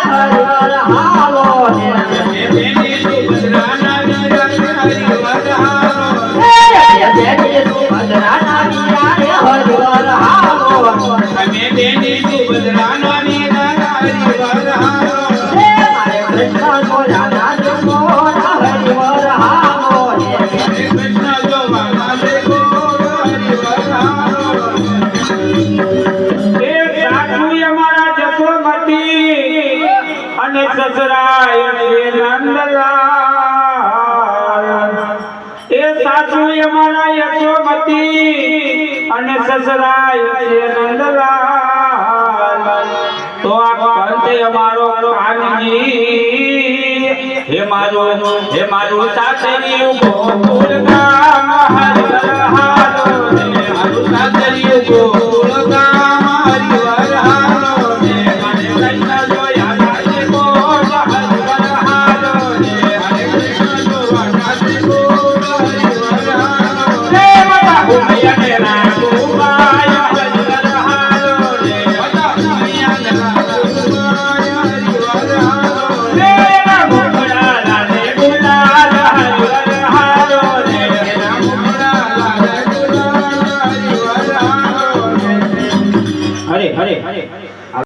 હરિવર હાલો બેની સુભદ્રાના હરિવર હાલો બેની સુભદ્રાના હરિવર હાલો અમે બેની સુભદ્રાના હરિવર હાલો મારે કૃષ્ણ બોલાના હરિવર હાલો કૃષ્ણ જોવાના હરિવર હાલો એ સાસુ અમારા જસોમતી અને સસરાય નંદલાલ એ સાસુ અમારા યશોમતી અને સસરાય નંદલાલ તો આ કંતે અમારો કાનજી હે મારું સાસરિયું ગોકુળ ગામ હરિવર હાલો હે મારું સાસરિયું